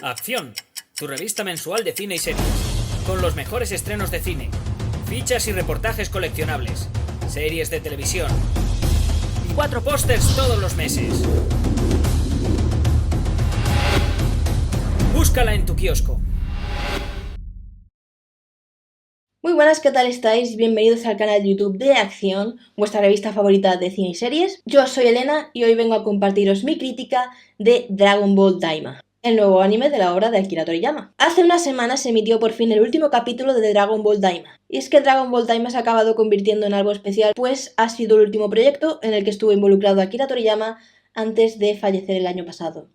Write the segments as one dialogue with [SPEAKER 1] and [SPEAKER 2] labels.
[SPEAKER 1] Acción, tu revista mensual de cine y series, con los mejores estrenos de cine, fichas y reportajes coleccionables, series de televisión y 4 pósters todos los meses. Búscala en tu kiosco.
[SPEAKER 2] Muy buenas, ¿qué tal estáis? Bienvenidos al canal de YouTube de Acción, vuestra revista favorita de cine y series. Yo soy Elena y hoy vengo a compartiros mi crítica de Dragon Ball Daima, el nuevo anime de la obra de Akira Toriyama. Hace unas semanas se emitió por fin el último capítulo de Dragon Ball Daima. Y es que Dragon Ball Daima se ha acabado convirtiendo en algo especial, pues ha sido el último proyecto en el que estuvo involucrado Akira Toriyama antes de fallecer el año pasado.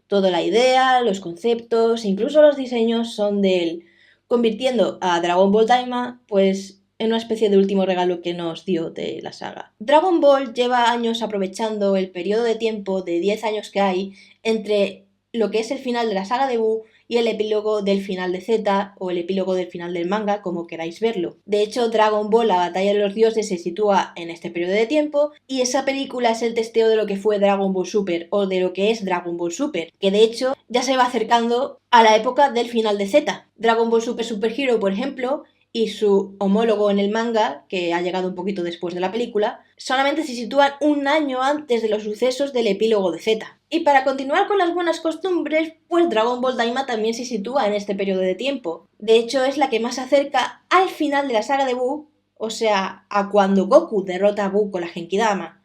[SPEAKER 2] Toda la idea, los conceptos e incluso los diseños son de él, convirtiendo a Dragon Ball Daima pues en una especie de último regalo que nos dio de la saga. Dragon Ball lleva años aprovechando el periodo de tiempo de 10 años que hay entre lo que es el final de la saga de Buu y el epílogo del final de Z o el epílogo del final del manga, como queráis verlo. De hecho, Dragon Ball, la batalla de los dioses, se sitúa en este periodo de tiempo y esa película es el testeo de lo que fue Dragon Ball Super o de lo que es Dragon Ball Super, que de hecho ya se va acercando a la época del final de Z. Dragon Ball Super Super Hero, por ejemplo, y su homólogo en el manga, que ha llegado un poquito después de la película, solamente se sitúan un año antes de los sucesos del epílogo de Z. Y para continuar con las buenas costumbres, pues Dragon Ball Daima también se sitúa en este periodo de tiempo. De hecho, es la que más se acerca al final de la saga de Buu, o sea, a cuando Goku derrota a Buu con la Genkidama.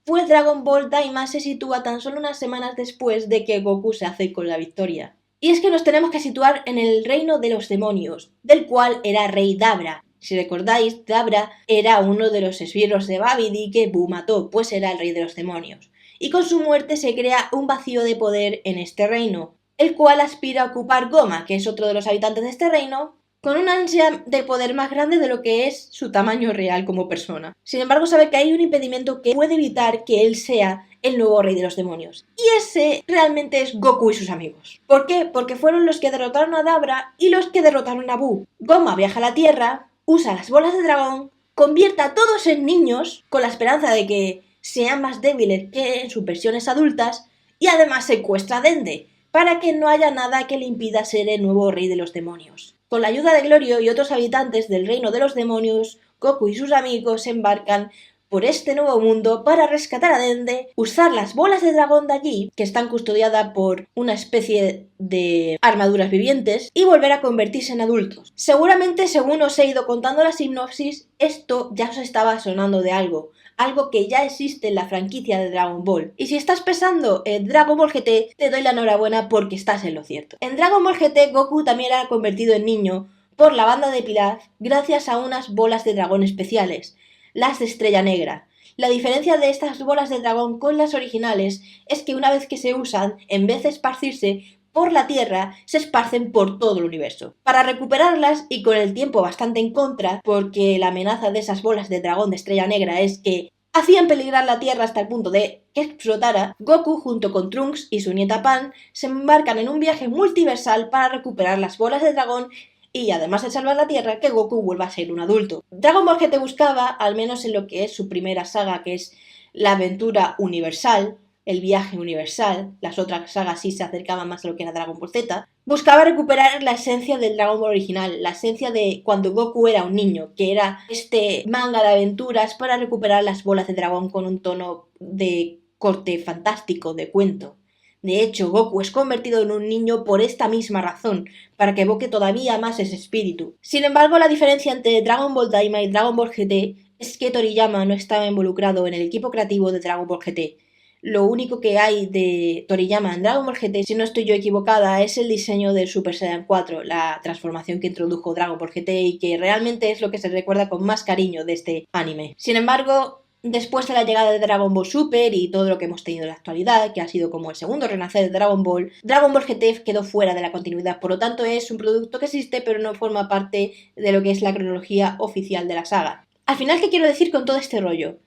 [SPEAKER 2] Pues Dragon Ball Daima se sitúa tan solo unas semanas después de que Goku se hace con la victoria. Y es que nos tenemos que situar en el reino de los demonios, del cual era rey Dabra. Si recordáis, Dabra era uno de los esbirros de Babidi que Buu mató, pues era el rey de los demonios. Y con su muerte se crea un vacío de poder en este reino, el cual aspira a ocupar Goma, que es otro de los habitantes de este reino, con una ansia de poder más grande de lo que es su tamaño real como persona. Sin embargo, sabe que hay un impedimento que puede evitar que él sea el nuevo rey de los demonios. Y ese realmente es Goku y sus amigos. ¿Por qué? Porque fueron los que derrotaron a Dabra y los que derrotaron a Buu. Goma viaja a la Tierra, usa las bolas de dragón, convierte a todos en niños con la esperanza de que sean más débiles que en sus versiones adultas y además secuestra a Dende para que no haya nada que le impida ser el nuevo rey de los demonios. Con la ayuda de Glorio y otros habitantes del reino de los demonios, Goku y sus amigos se embarcan por este nuevo mundo para rescatar a Dende, usar las bolas de dragón de allí, que están custodiadas por una especie de armaduras vivientes, y volver a convertirse en adultos. Seguramente, según os he ido contando la sinopsis, esto ya os estaba sonando de algo que ya existe en la franquicia de Dragon Ball. Y si estás pensando en Dragon Ball GT, te doy la enhorabuena porque estás en lo cierto. En Dragon Ball GT, Goku también era convertido en niño por la banda de Pilaf gracias a unas bolas de dragón especiales, las de Estrella Negra. La diferencia de estas bolas de dragón con las originales es que una vez que se usan, en vez de esparcirse por la Tierra, se esparcen por todo el universo. Para recuperarlas, y con el tiempo bastante en contra, porque la amenaza de esas bolas de dragón de Estrella Negra es que hacían peligrar la Tierra hasta el punto de que explotara, Goku junto con Trunks y su nieta Pan se embarcan en un viaje multiversal para recuperar las bolas de dragón y además de salvar la Tierra, que Goku vuelva a ser un adulto. Dragon Ball GT buscaba, al menos en lo que es su primera saga, que es la aventura universal, el viaje universal, las otras sagas sí se acercaban más a lo que era Dragon Ball Z, buscaba recuperar la esencia del Dragon Ball original, la esencia de cuando Goku era un niño, que era este manga de aventuras para recuperar las bolas de dragón con un tono de corte fantástico, de cuento. De hecho, Goku es convertido en un niño por esta misma razón, para que evoque todavía más ese espíritu. Sin embargo, la diferencia entre Dragon Ball Daima y Dragon Ball GT es que Toriyama no estaba involucrado en el equipo creativo de Dragon Ball GT. Lo único que hay de Toriyama en Dragon Ball GT, si no estoy yo equivocada, es el diseño del Super Saiyan 4, la transformación que introdujo Dragon Ball GT y que realmente es lo que se recuerda con más cariño de este anime. Sin embargo, después de la llegada de Dragon Ball Super y todo lo que hemos tenido en la actualidad, que ha sido como el segundo renacer de Dragon Ball GT quedó fuera de la continuidad, por lo tanto es un producto que existe pero no forma parte de lo que es la cronología oficial de la saga. Al final, ¿qué quiero decir con todo este rollo?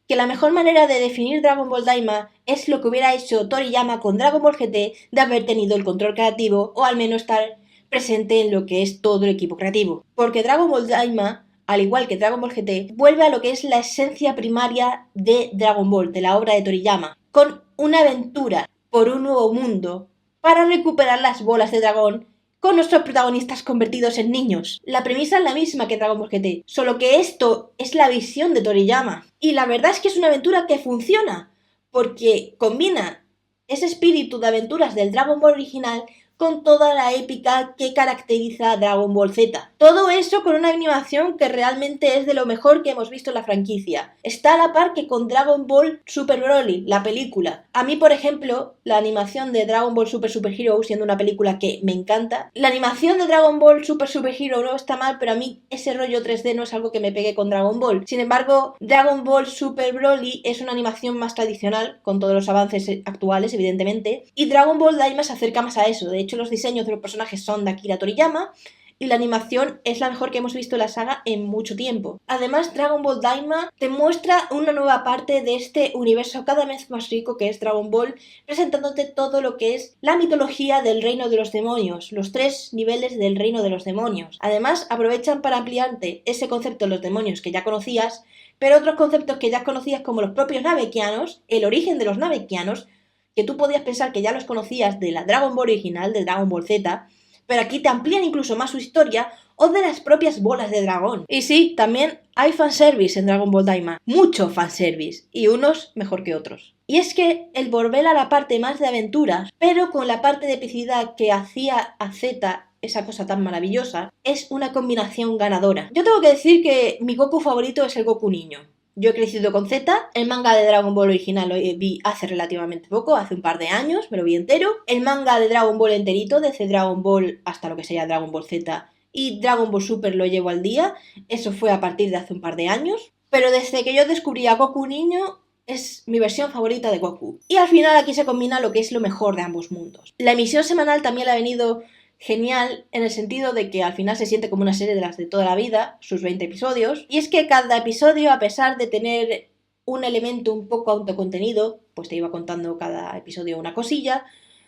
[SPEAKER 2] Que la mejor manera de definir Dragon Ball Daima es lo que hubiera hecho Toriyama con Dragon Ball GT de haber tenido el control creativo o al menos estar presente en lo que es todo el equipo creativo. Porque Dragon Ball Daima, al igual que Dragon Ball GT, vuelve a lo que es la esencia primaria de Dragon Ball, de la obra de Toriyama, con una aventura por un nuevo mundo para recuperar las bolas de dragón con nuestros protagonistas convertidos en niños. La premisa es la misma que Dragon Ball GT, solo que esto es la visión de Toriyama. Y la verdad es que es una aventura que funciona, porque combina ese espíritu de aventuras del Dragon Ball original con toda la épica que caracteriza a Dragon Ball Z. Todo eso con una animación que realmente es de lo mejor que hemos visto en la franquicia. Está a la par que con Dragon Ball Super Broly, la película. A mí, por ejemplo, la animación de Dragon Ball Super Super Hero, siendo una película que me encanta, la animación de Dragon Ball Super Super Hero no está mal, pero a mí ese rollo 3D no es algo que me pegue con Dragon Ball. Sin embargo, Dragon Ball Super Broly es una animación más tradicional, con todos los avances actuales, evidentemente, y Dragon Ball Daima se acerca más a eso. De hecho, los diseños de los personajes son de Akira Toriyama y la animación es la mejor que hemos visto en la saga en mucho tiempo. Además, Dragon Ball Daima te muestra una nueva parte de este universo cada vez más rico que es Dragon Ball, presentándote todo lo que es la mitología del reino de los demonios, los 3 niveles del reino de los demonios. Además, aprovechan para ampliarte ese concepto de los demonios que ya conocías, pero otros conceptos que ya conocías como los propios Namekianos, el origen de los Namekianos, que tú podías pensar que ya los conocías de la Dragon Ball original, de Dragon Ball Z, pero aquí te amplían incluso más su historia o de las propias bolas de dragón. Y sí, también hay fanservice en Dragon Ball Daima, mucho fanservice, y unos mejor que otros. Y es que el volver a la parte más de aventuras, pero con la parte de epicidad que hacía a Z esa cosa tan maravillosa, es una combinación ganadora. Yo tengo que decir que mi Goku favorito es el Goku niño. Yo he crecido con Z, el manga de Dragon Ball original lo vi hace relativamente poco, hace un par de años, me lo vi entero. El manga de Dragon Ball enterito, desde Dragon Ball hasta lo que sería Dragon Ball Z y Dragon Ball Super lo llevo al día, eso fue a partir de hace un par de años. Pero desde que yo descubrí a Goku niño, es mi versión favorita de Goku. Y al final aquí se combina lo que es lo mejor de ambos mundos. La emisión semanal también la ha venido genial en el sentido de que al final se siente como una serie de las de toda la vida, sus 20 episodios, y es que cada episodio, a pesar de tener un elemento un poco autocontenido, pues te iba contando cada episodio una cosilla,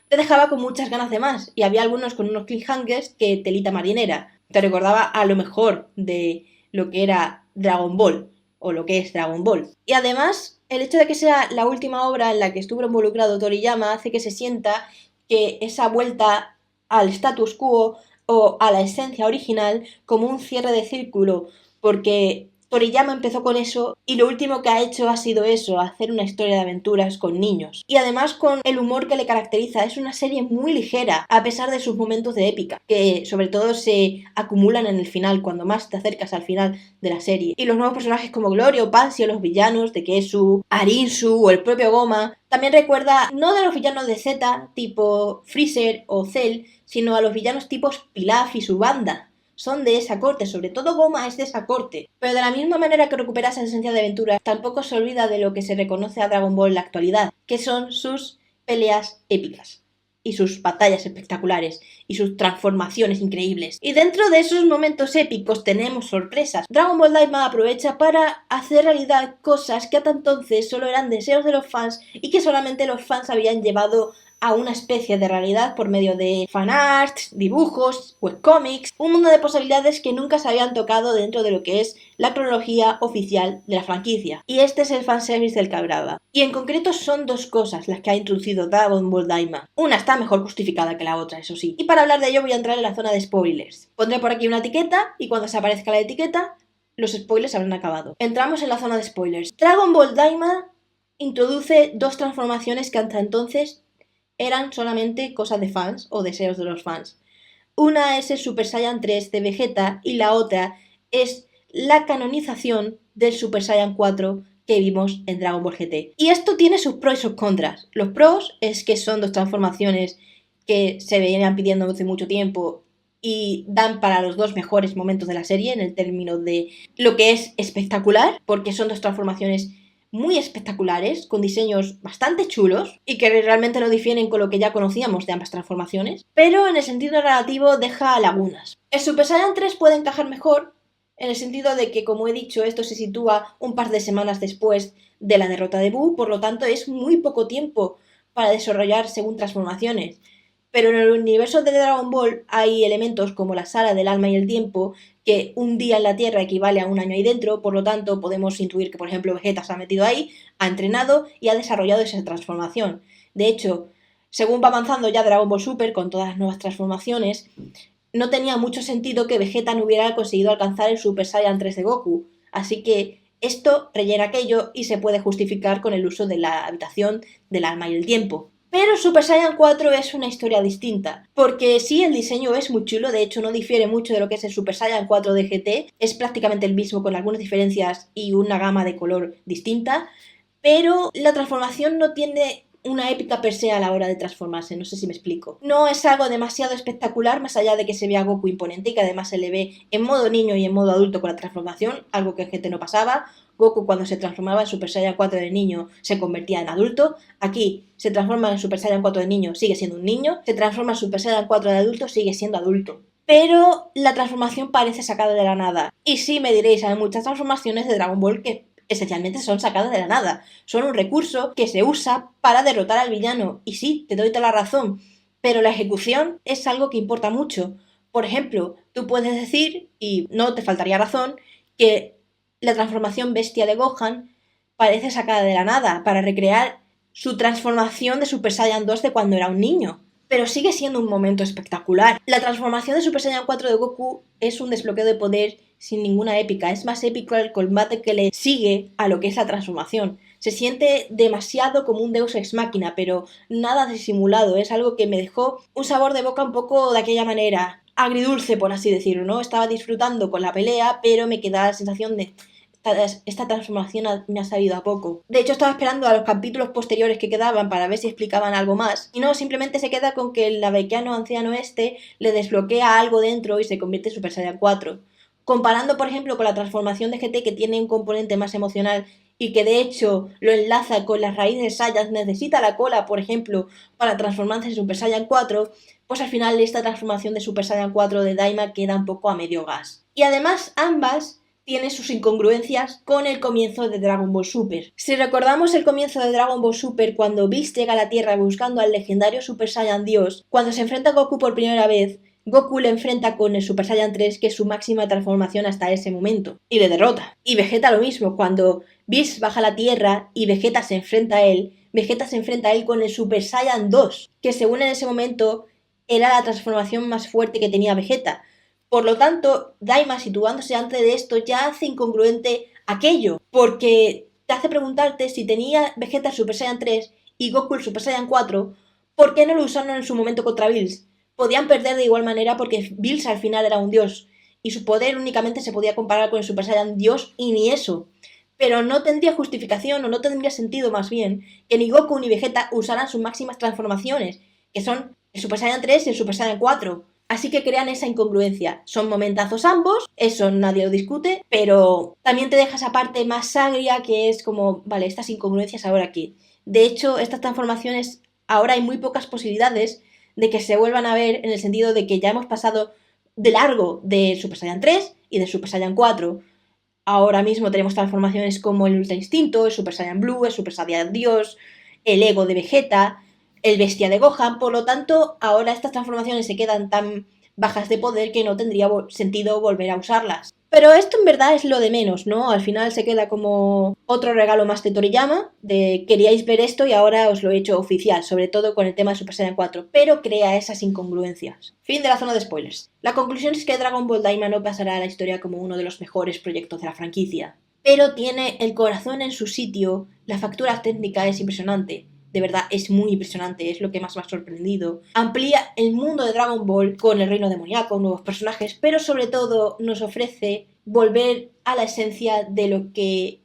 [SPEAKER 2] te dejaba con muchas ganas de más, y había algunos con unos cliffhangers que telita marinera, te recordaba a lo mejor de lo que era Dragon Ball, o lo que es Dragon Ball. Y además, el hecho de que sea la última obra en la que estuvo involucrado Toriyama hace que se sienta que esa vuelta al status quo o a la esencia original como un cierre de círculo, porque Toriyama empezó con eso y lo último que ha hecho ha sido eso, hacer una historia de aventuras con niños. Y además con el humor que le caracteriza, es una serie muy ligera, a pesar de sus momentos de épica, que sobre todo se acumulan en el final, cuando más te acercas al final de la serie. Y los nuevos personajes como Gloria o Pansy o los villanos de Kesu, Arinsu o el propio Goma, también recuerda no de los villanos de Z, tipo Freezer o Cell, sino a los villanos tipos Pilaf y su banda. Son de esa corte, sobre todo Goma es de esa corte. Pero de la misma manera que recupera esa esencia de aventura, tampoco se olvida de lo que se reconoce a Dragon Ball en la actualidad, que son sus peleas épicas, y sus batallas espectaculares, y sus transformaciones increíbles. Y dentro de esos momentos épicos tenemos sorpresas. Dragon Ball Daima aprovecha para hacer realidad cosas que hasta entonces solo eran deseos de los fans, y que solamente los fans habían llevado a una especie de realidad por medio de fanarts, dibujos, webcomics, un mundo de posibilidades que nunca se habían tocado dentro de lo que es la cronología oficial de la franquicia. Y este es el fanservice del que hablaba. Y en concreto son 2 cosas las que ha introducido Dragon Ball Daima. Una está mejor justificada que la otra, eso sí. Y para hablar de ello voy a entrar en la zona de spoilers. Pondré por aquí una etiqueta y cuando se aparezca la etiqueta, los spoilers habrán acabado. Entramos en la zona de spoilers. Dragon Ball Daima introduce 2 transformaciones que hasta entonces eran solamente cosas de fans o deseos de los fans. Una es el Super Saiyan 3 de Vegeta y la otra es la canonización del Super Saiyan 4 que vimos en Dragon Ball GT. Y esto tiene sus pros y sus contras. Los pros es que son 2 transformaciones que se venían pidiendo hace mucho tiempo y dan para los 2 mejores momentos de la serie en el término de lo que es espectacular, porque son 2 transformaciones muy espectaculares, con diseños bastante chulos y que realmente no difieren con lo que ya conocíamos de ambas transformaciones, pero en el sentido narrativo deja lagunas. El Super Saiyan 3 puede encajar mejor en el sentido de que, como he dicho, esto se sitúa un par de semanas después de la derrota de Buu, por lo tanto es muy poco tiempo para desarrollar según transformaciones. Pero en el universo de Dragon Ball hay elementos como la sala del alma y el tiempo, que un día en la Tierra equivale a un año ahí dentro, por lo tanto podemos intuir que, por ejemplo, Vegeta se ha metido ahí, ha entrenado y ha desarrollado esa transformación. De hecho, según va avanzando ya Dragon Ball Super con todas las nuevas transformaciones, no tenía mucho sentido que Vegeta no hubiera conseguido alcanzar el Super Saiyan 3 de Goku. Así que esto rellena aquello y se puede justificar con el uso de la habitación del alma y el tiempo. Pero Super Saiyan 4 es una historia distinta, porque sí, el diseño es muy chulo, de hecho no difiere mucho de lo que es el Super Saiyan 4 de GT, es prácticamente el mismo con algunas diferencias y una gama de color distinta, pero la transformación no tiene una épica per se a la hora de transformarse, no sé si me explico. No es algo demasiado espectacular, más allá de que se vea a Goku imponente y que además se le ve en modo niño y en modo adulto con la transformación, algo que en GT no pasaba. Goku cuando se transformaba en Super Saiyan 4 de niño se convertía en adulto. Aquí se transforma en Super Saiyan 4 de niño, sigue siendo un niño. Se transforma en Super Saiyan 4 de adulto, sigue siendo adulto. Pero la transformación parece sacada de la nada. Y sí, me diréis, hay muchas transformaciones de Dragon Ball que esencialmente son sacadas de la nada. Son un recurso que se usa para derrotar al villano. Y sí, te doy toda la razón. Pero la ejecución es algo que importa mucho. Por ejemplo, tú puedes decir, y no te faltaría razón, que la transformación bestia de Gohan parece sacada de la nada para recrear su transformación de Super Saiyan 2 de cuando era un niño. Pero sigue siendo un momento espectacular. La transformación de Super Saiyan 4 de Goku es un desbloqueo de poder sin ninguna épica. Es más épico el combate que le sigue a lo que es la transformación. Se siente demasiado como un Deus Ex Machina, pero nada disimulado. Es algo que me dejó un sabor de boca un poco de aquella manera, agridulce, por así decirlo, ¿no? Estaba disfrutando con la pelea, pero me quedaba la sensación de esta transformación me ha salido a poco. De hecho, estaba esperando a los capítulos posteriores que quedaban para ver si explicaban algo más. Y no, simplemente se queda con que el navequiano anciano este le desbloquea algo dentro y se convierte en Super Saiyan 4. Comparando, por ejemplo, con la transformación de GT, que tiene un componente más emocional y que de hecho lo enlaza con las raíces Saiyans, necesita la cola, por ejemplo, para transformarse en Super Saiyan 4, pues al final esta transformación de Super Saiyan 4 de Daima queda un poco a medio gas. Y además ambas tiene sus incongruencias con el comienzo de Dragon Ball Super. Si recordamos el comienzo de Dragon Ball Super, cuando Bills llega a la Tierra buscando al legendario Super Saiyan Dios, cuando se enfrenta a Goku por primera vez, Goku le enfrenta con el Super Saiyan 3, que es su máxima transformación hasta ese momento, y le derrota. Y Vegeta lo mismo, cuando Bills baja a la Tierra y Vegeta se enfrenta a él con el Super Saiyan 2, que según en ese momento era la transformación más fuerte que tenía Vegeta. Por lo tanto, Daima, situándose antes de esto, ya hace incongruente aquello, porque te hace preguntarte si tenía Vegeta el Super Saiyan 3 y Goku el Super Saiyan 4, ¿por qué no lo usaron en su momento contra Bills? Podían perder de igual manera porque Bills al final era un dios, y su poder únicamente se podía comparar con el Super Saiyan Dios y ni eso. Pero no tendría justificación, o no tendría sentido más bien, que ni Goku ni Vegeta usaran sus máximas transformaciones, que son el Super Saiyan 3 y el Super Saiyan 4. Así que crean esa incongruencia. Son momentazos ambos, eso nadie lo discute, pero también te deja esa parte más agria que es como, vale, estas incongruencias ahora aquí. De hecho, estas transformaciones ahora hay muy pocas posibilidades de que se vuelvan a ver, en el sentido de que ya hemos pasado de largo de Super Saiyan 3 y de Super Saiyan 4. Ahora mismo tenemos transformaciones como el Ultra Instinto, el Super Saiyan Blue, el Super Saiyan Dios, el Ego de Vegeta, el Bestia de Gohan. Por lo tanto, ahora estas transformaciones se quedan tan bajas de poder que no tendría sentido volver a usarlas. Pero esto en verdad es lo de menos, ¿no? Al final se queda como otro regalo más de Toriyama, de queríais ver esto y ahora os lo he hecho oficial, sobre todo con el tema de Super Saiyan 4, pero crea esas incongruencias. Fin de la zona de spoilers. La conclusión es que Dragon Ball Daima no pasará a la historia como uno de los mejores proyectos de la franquicia, pero tiene el corazón en su sitio, la factura técnica es impresionante. De verdad, es muy impresionante, es lo que más me ha sorprendido. Amplía el mundo de Dragon Ball con el reino demoníaco, nuevos personajes, pero sobre todo nos ofrece volver a la esencia de lo que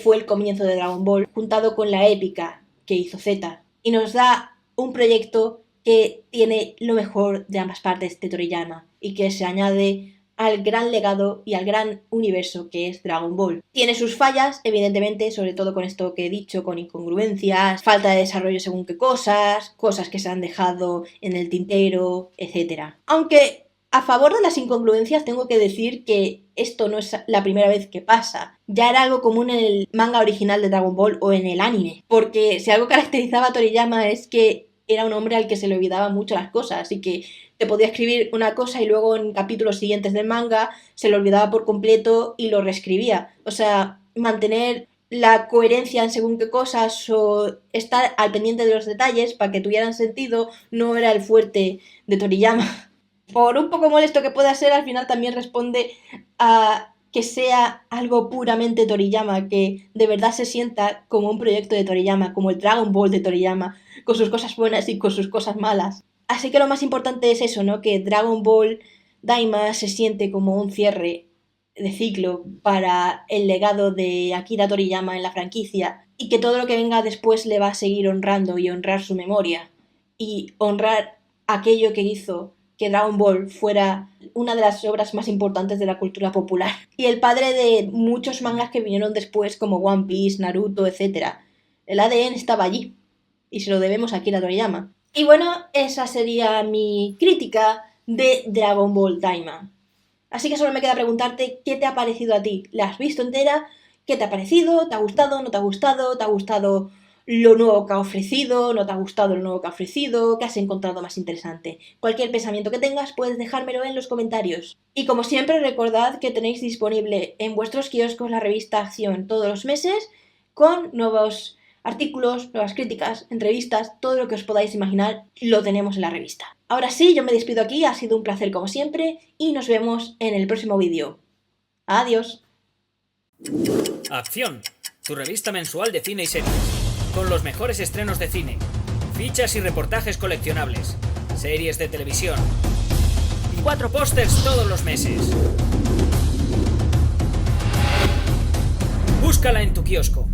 [SPEAKER 2] fue el comienzo de Dragon Ball, juntado con la épica que hizo Z. Y nos da un proyecto que tiene lo mejor de ambas partes de Toriyama y que se añade al gran legado y al gran universo que es Dragon Ball. Tiene sus fallas, evidentemente, sobre todo con esto que he dicho, con incongruencias, falta de desarrollo según qué cosas, cosas que se han dejado en el tintero, etc. Aunque a favor de las incongruencias tengo que decir que esto no es la primera vez que pasa. Ya era algo común en el manga original de Dragon Ball o en el anime, porque si algo caracterizaba a Toriyama es que era un hombre al que se le olvidaban mucho las cosas, así que te podía escribir una cosa y luego en capítulos siguientes del manga se lo olvidaba por completo y lo reescribía. O sea, mantener la coherencia en según qué cosas o estar al pendiente de los detalles para que tuvieran sentido no era el fuerte de Toriyama. Por un poco molesto que pueda ser, al final también responde a que sea algo puramente Toriyama, que de verdad se sienta como un proyecto de Toriyama, como el Dragon Ball de Toriyama, con sus cosas buenas y con sus cosas malas. Así que lo más importante es eso, ¿no? Que Dragon Ball Daima se siente como un cierre de ciclo para el legado de Akira Toriyama en la franquicia y que todo lo que venga después le va a seguir honrando y honrar su memoria y honrar aquello que hizo que Dragon Ball fuera una de las obras más importantes de la cultura popular y el padre de muchos mangas que vinieron después como One Piece, Naruto, etc. El ADN estaba allí y se lo debemos a Akira Toriyama. Y bueno, esa sería mi crítica de Dragon Ball Daima. Así que solo me queda preguntarte qué te ha parecido a ti. ¿La has visto entera? ¿Qué te ha parecido? ¿Te ha gustado? ¿No te ha gustado? ¿Te ha gustado lo nuevo que ha ofrecido? ¿No te ha gustado lo nuevo que ha ofrecido? ¿Qué has encontrado más interesante? Cualquier pensamiento que tengas puedes dejármelo en los comentarios. Y como siempre recordad que tenéis disponible en vuestros kioscos la revista Acción todos los meses con nuevos artículos, nuevas críticas, entrevistas, todo lo que os podáis imaginar lo tenemos en la revista. Ahora sí, yo me despido aquí, ha sido un placer como siempre y nos vemos en el próximo vídeo. Adiós.
[SPEAKER 1] Acción, tu revista mensual de cine y series, con los mejores estrenos de cine, fichas y reportajes coleccionables, series de televisión y 4 pósters todos los meses. Búscala en tu kiosco.